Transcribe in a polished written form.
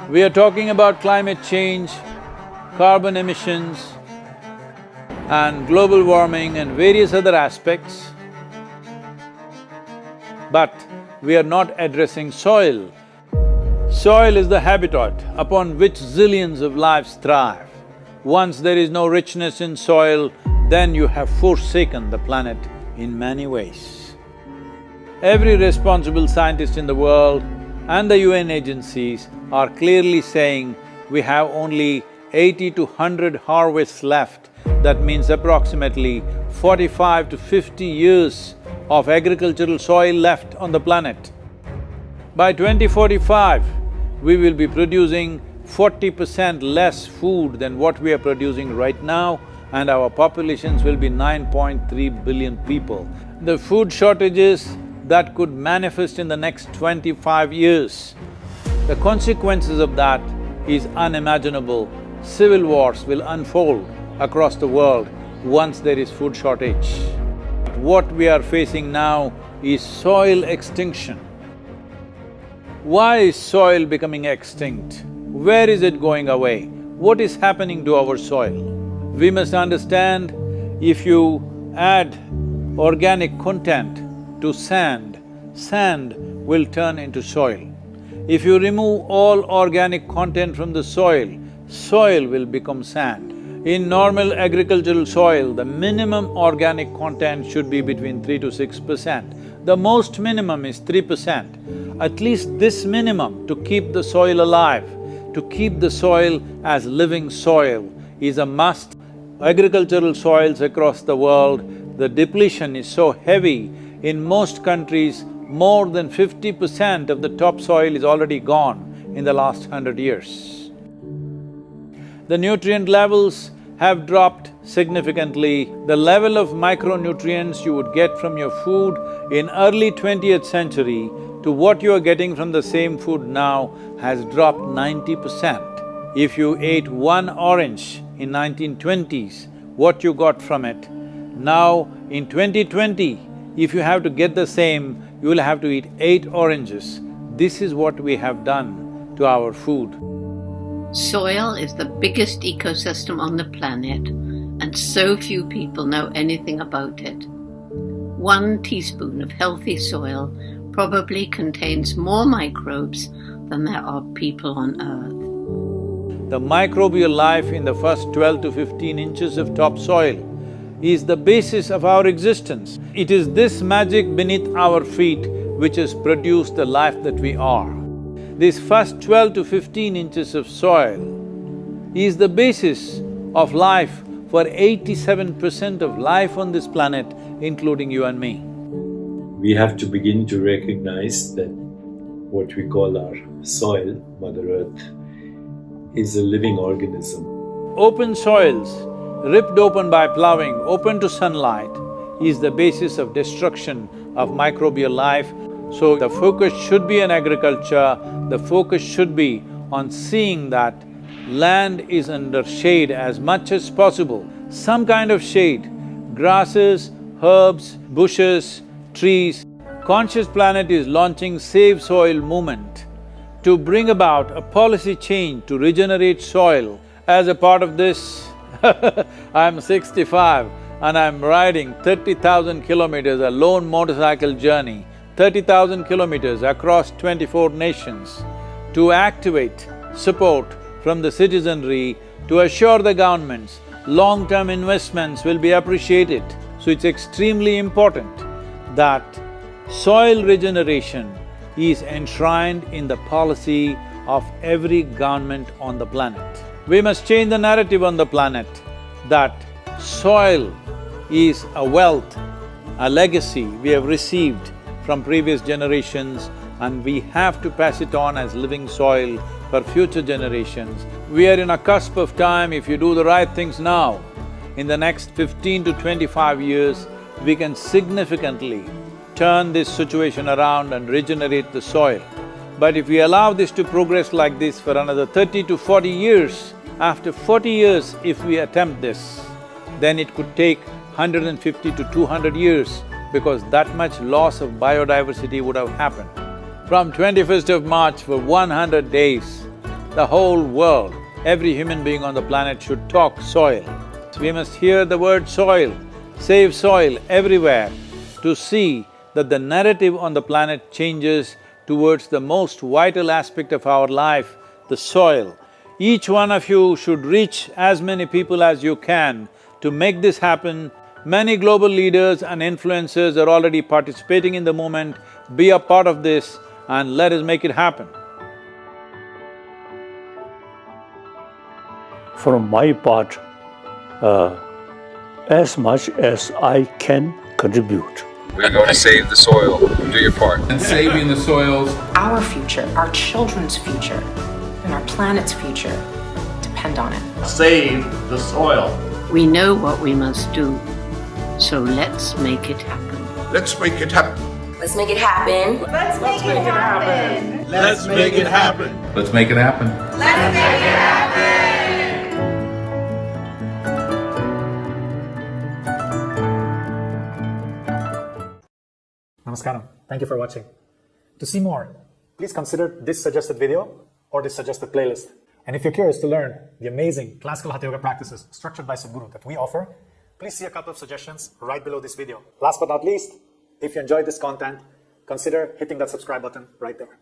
We are talking about climate change, carbon emissions and global warming and various other aspects, but we are not addressing soil. Soil is the habitat upon which zillions of lives thrive. Once there is no richness in soil, then you have forsaken the planet in many ways. Every responsible scientist in the world and the UN agencies are clearly saying we have only 80 to 100 harvests left. That means approximately 45 to 50 years of agricultural soil left on the planet. By 2045, we will be producing 40% less food than what we are producing right now, and our populations will be 9.3 billion people. The food shortages that could manifest in the next 25 years, the consequences of that is unimaginable. Civil wars will unfold across the world once there is food shortage. What we are facing now is soil extinction. Why is soil becoming extinct? Where is it going away? What is happening to our soil? We must understand, if you add organic content to sand, sand will turn into soil. If you remove all organic content from the soil, soil will become sand. In normal agricultural soil, the minimum organic content should be between 3 to 6%. The most minimum is 3%. At least this minimum to keep the soil alive, to keep the soil as living soil is a must. Agricultural soils across the world, the depletion is so heavy. In most countries, more than 50% of the topsoil is already gone in the last 100 years. The nutrient levels have dropped significantly. The level of micronutrients you would get from your food in early 20th century to what you are getting from the same food now has dropped 90%. If you ate one orange in 1920s, what you got from it, now in 2020, if you have to get the same, you will have to eat 8 oranges. This is what we have done to our food. Soil is the biggest ecosystem on the planet, and so few people know anything about it. 1 teaspoon of healthy soil probably contains more microbes than there are people on Earth. The microbial life in the first 12 to 15 inches of topsoil is the basis of our existence. It is this magic beneath our feet which has produced the life that we are. This first 12 to 15 inches of soil is the basis of life for 87% of life on this planet, including you and me. We have to begin to recognize that what we call our soil, Mother Earth, is a living organism. Open soils, ripped open by ploughing, open to sunlight, is the basis of destruction of microbial life. So the focus should be on agriculture, the focus should be on seeing that land is under shade as much as possible, some kind of shade, grasses, herbs, bushes, trees. Conscious Planet is launching Save Soil movement to bring about a policy change to regenerate soil. As a part of this, I'm 65 and I'm riding 30,000 kilometers, a lone motorcycle journey, 30,000 kilometers across 24 nations to activate support from the citizenry to assure the governments long-term investments will be appreciated. So it's extremely important that soil regeneration is enshrined in the policy of every government on the planet. We must change the narrative on the planet that soil is a wealth, a legacy we have received from previous generations, and we have to pass it on as living soil for future generations. We are in a cusp of time. If you do the right things now, in the next 15 to 25 years, we can significantly turn this situation around and regenerate the soil. But if we allow this to progress like this for another 30 to 40 years, after 40 years if we attempt this, then it could take 150 to 200 years because that much loss of biodiversity would have happened. From 21st of March for 100 days, The whole world, every human being on the planet should talk soil. We must hear the word soil, save soil everywhere to see that the narrative on the planet changes towards the most vital aspect of our life, the soil. Each one of you should reach as many people as you can to make this happen. Many global leaders and influencers are already participating in the movement. Be a part of this and let us make it happen. From my part, as much as I can contribute. We're going to save the soil. Do your part. And saving the soils. Our future, our children's future, and our planet's future depend on it. Save the soil. We know what we must do, so let's make it happen. Let's make it happen. Let's make it happen. Let's make it happen. Let's make it happen. Let's make it happen. Let's make it happen. Namaskaram. Thank you for watching. To see more, please consider this suggested video or this suggested playlist. And if you're curious to learn the amazing classical Hatha Yoga practices structured by Sadhguru that we offer, please see a couple of suggestions right below this video. Last but not least, if you enjoyed this content, consider hitting that subscribe button right there.